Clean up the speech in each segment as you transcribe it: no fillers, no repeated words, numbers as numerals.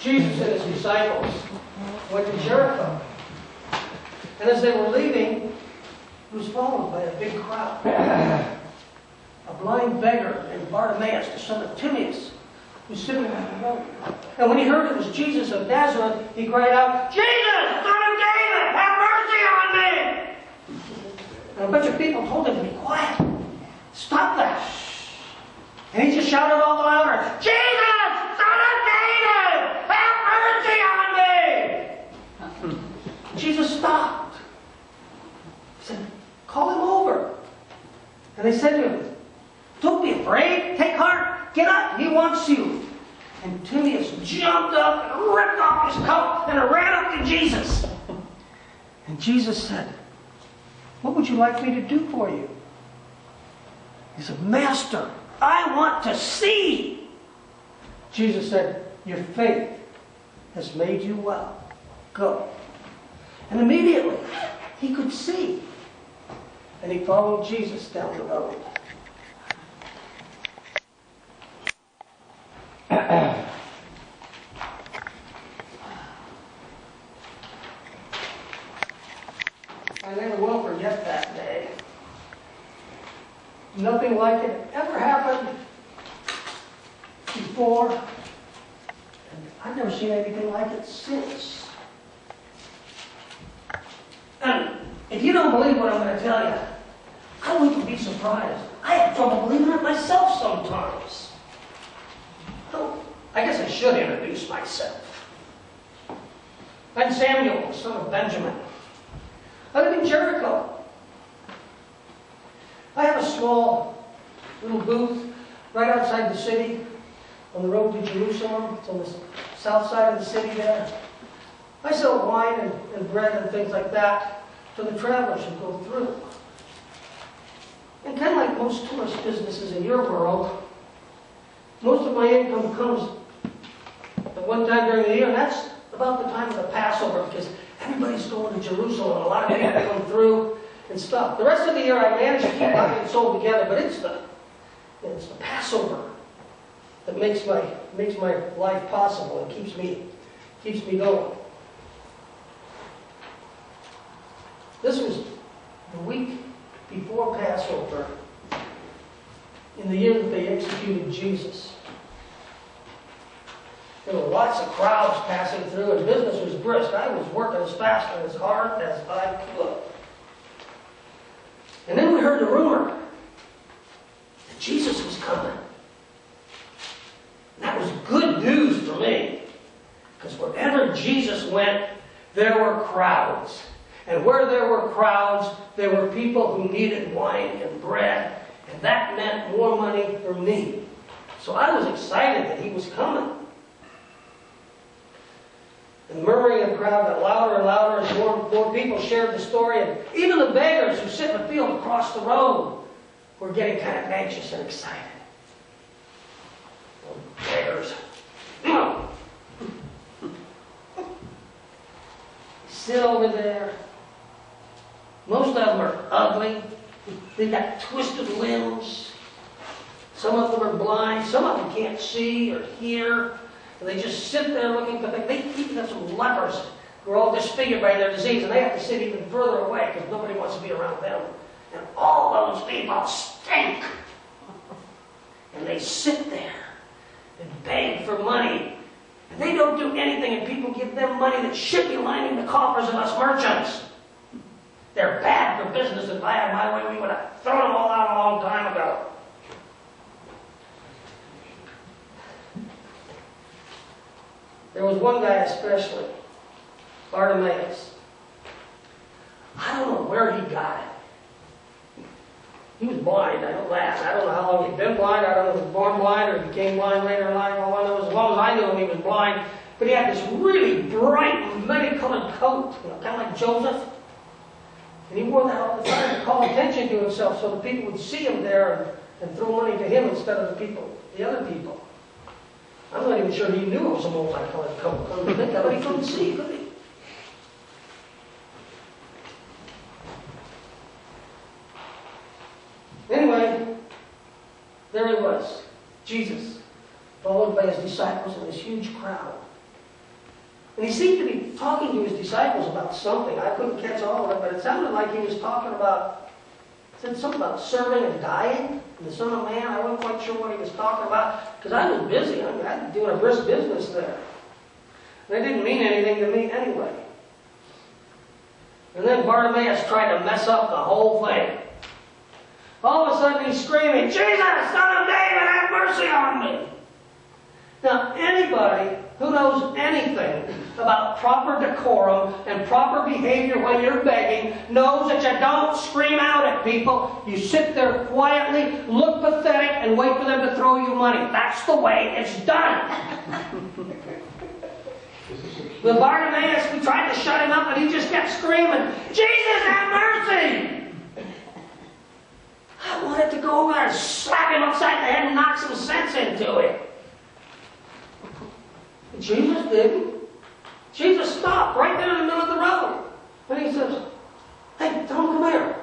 Jesus and his disciples went to Jericho. And as they were leaving, he was followed by a big crowd. A blind beggar named Bartimaeus, the son of Timaeus, was sitting on the road. And when he heard it was Jesus of Nazareth, he cried out, "Jesus, son of David, have mercy on me!" And a bunch of people told him to be quiet. Stop that. And he just shouted all the louder, "Jesus, son of David, have mercy on me!" Jesus stopped. He said, "Call him over." And they said to him, "Don't be afraid. Take heart. Get up. He wants you." And Timaeus jumped up and ripped off his coat and ran up to Jesus. And Jesus said, "What would you like me to do for you?" He said, "Master, I want to see." Jesus said, "Your faith has made you well. Go." And immediately he could see. And he followed Jesus down the road. I never will forget that day. Nothing like it ever happened before, and I've never seen anything like it since. And if you don't believe what I'm going to tell you, I wouldn't be surprised. I have trouble believing it myself sometimes. So, I guess I should introduce myself. I'm Samuel, the son of Benjamin. I live in Jericho. I have a small little booth right outside the city on the road to Jerusalem. It's on the south side of the city there. I sell wine and bread and things like that to the travelers who go through. And kind of like most tourist businesses in your world, most of my income comes at one time during the year, and that's about the time of the Passover, because everybody's going to Jerusalem, and a lot of people come through and stuff. The rest of the year I manage to keep buying and sold together, but it's the Passover that makes my life possible and keeps me going. This was the week before Passover, in the year that they executed Jesus. There were lots of crowds passing through, and business was brisk. I was working as fast and as hard as I could. And then we heard the rumor that Jesus was coming. And that was good news for me, because wherever Jesus went, there were crowds. And where there were crowds, there were people who needed wine and bread, and that meant more money for me. So I was excited that he was coming. And the murmuring of the crowd got louder and louder as more people shared the story, and even the beggars who sit in the field across the road were getting kind of anxious and excited. Oh, beggars. Sit over there. Most of them are ugly. They've got twisted limbs. Some of them are blind. Some of them can't see or hear. And they just sit there looking pathetic. They even have some lepers who are all disfigured by their disease, and they have to sit even further away because nobody wants to be around them. And all those people stink. And they sit there and beg for money. And they don't do anything, and people give them money that should be lining the coffers of us merchants. They're bad for business, and if I had my way, we would have thrown them all out a long time ago. There was one guy especially, Bartimaeus. I don't know where he got it. He was blind, I don't know how long he'd been blind. I don't know if he was born blind or he became blind later in life. All I know is as long as I knew him, he was blind. But he had this really bright, many-colored coat, kind of like Joseph. And he wore that all the time to call attention to himself so the people would see him there and throw money to him instead of the other people. I'm not even sure he knew it was a multicolored coat. Come to think of it, he couldn't see, could he? Anyway, there he was, Jesus, followed by his disciples and this huge crowd. And he seemed to be talking to his disciples about something. I couldn't catch all of it, but it sounded like he was talking about, said something about serving and dying, and the Son of Man. I wasn't quite sure what he was talking about, because I was busy. I was doing a brisk business there. And it didn't mean anything to me anyway. And then Bartimaeus tried to mess up the whole thing. All of a sudden he's screaming, "Jesus, Son of David, have mercy on me!" Now, anybody who knows anything about proper decorum and proper behavior when you're begging knows that you don't scream out at people. You sit there quietly, look pathetic, and wait for them to throw you money. That's the way it's done. With Bartimaeus, we tried to shut him up, and he just kept screaming, "Jesus, have mercy!" I wanted to go over there and slap him upside the head and knock some sense into it. But Jesus didn't. Jesus stopped right there in the middle of the road. And he says, "Hey, tell him come here."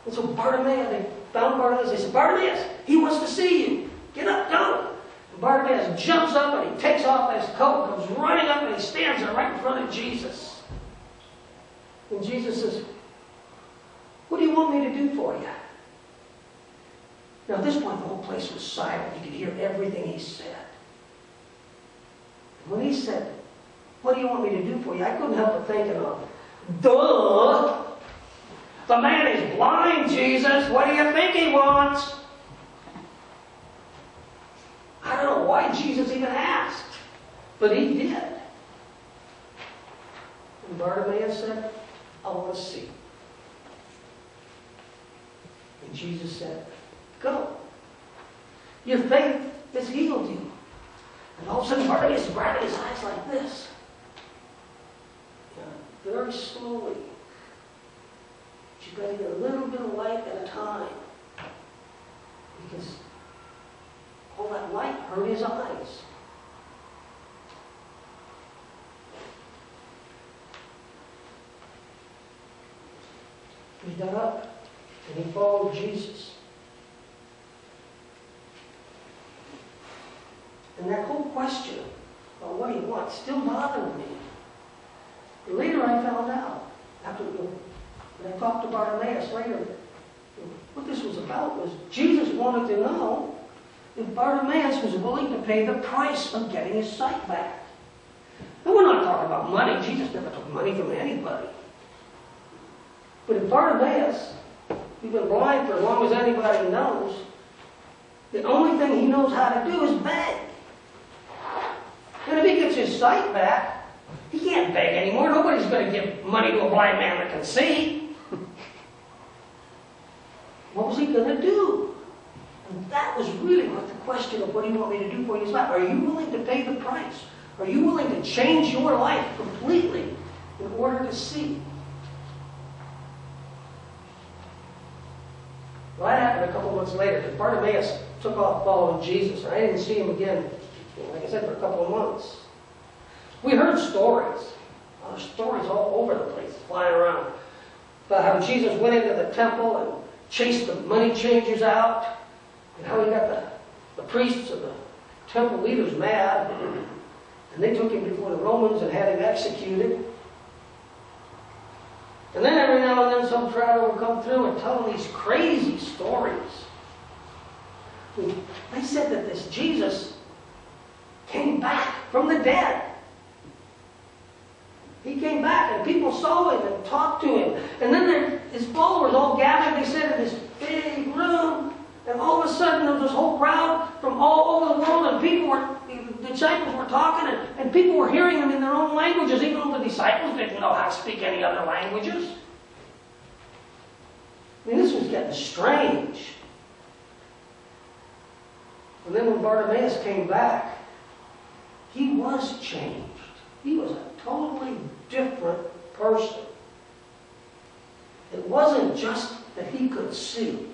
And so Bartimaeus, they found Bartimaeus. They said, "Bartimaeus, he wants to see you. Get up, go." And Bartimaeus jumps up and he takes off his coat, comes running up, and he stands there right in front of Jesus. And Jesus says, "What do you want me to do for you?" Now at this point the whole place was silent. You could hear everything he said. And when he said, "What do you want me to do for you?" I couldn't help but thinking of, duh! The man is blind, Jesus. What do you think he wants? I don't know why Jesus even asked, but he did. And Bartimaeus said, "I want to see." And Jesus said, "Go. Your faith has healed you." And all of a sudden Bartimaeus grabbed his eyes like this. And very slowly, you've got to get a little bit of light at a time. Because all that light hurt his eyes. He got up and he followed Jesus. And that whole question about what he wants still bothered me. Later I found out, after when I talked to Bartimaeus later, what this was about was Jesus wanted to know if Bartimaeus was willing to pay the price of getting his sight back. And we're not talking about money. Jesus never took money from anybody. But if Bartimaeus, he's been blind for as long as anybody knows, the only thing he knows how to do is beg. And if he gets his sight back, he can't beg anymore. Nobody's going to give money to a blind man that can see. What was he going to do? And that was really what the question of what do you want me to do for you is about. Are you willing to pay the price? Are you willing to change your life completely in order to see? Well, that happened a couple months later, because Bartimaeus took off following Jesus, and I didn't see him again, like I said, for a couple of months. We heard stories. There's stories all over the place, flying around, about how Jesus went into the temple and chased the money changers out, and how he got the priests and the temple leaders mad, and they took him before the Romans and had him executed. And then every now and then some traveler would come through and tell them these crazy stories. They said that this Jesus came back from the dead. He came back and people saw him and talked to him. And then his followers all gathered, they said, in this big room. And all of a sudden there was this whole crowd from all over the world, and the disciples were talking, and people were hearing them in their own languages, even though the disciples didn't know how to speak any other languages. I mean, this was getting strange. And then when Bartimaeus came back, he was changed. He was a totally different person. It wasn't just that he could see.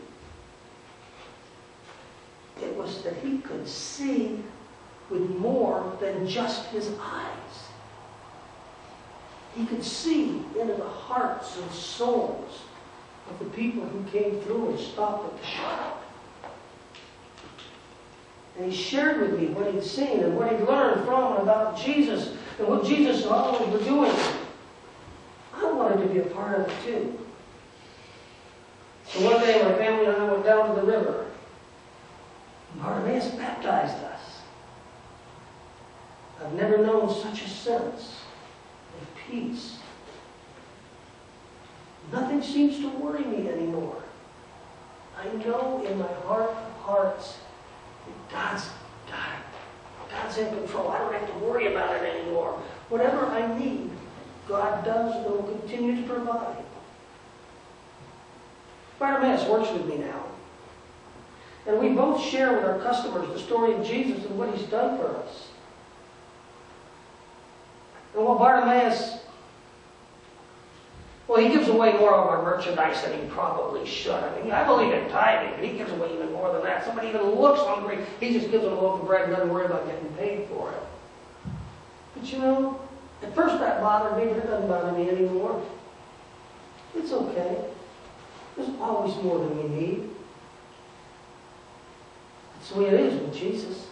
It was that he could see with more than just his eyes. He could see into the hearts and souls of the people who came through and stopped at the shop. And he shared with me what he'd seen and what he'd learned from and about Jesus and what Jesus and others were doing. I wanted to be a part of it too. So one day my family and I went down to the river. Bartimaeus baptized us. I've never known such a sense of peace. Nothing seems to worry me anymore. I know in my heart of hearts that God's in control. I don't have to worry about it anymore. Whatever I need, God does and will continue to provide. Bartimaeus works with me now. And we both share with our customers the story of Jesus and what he's done for us. And while Bartimaeus, well, he gives away more of our merchandise than he probably should. I mean, I believe in tithing, but he gives away even more than that. Somebody even looks hungry, he just gives them a loaf of bread and doesn't worry about getting paid for it. But you know, at first that bothered me, but it doesn't bother me anymore. It's okay. There's always more than we need. That's the way it is with Jesus.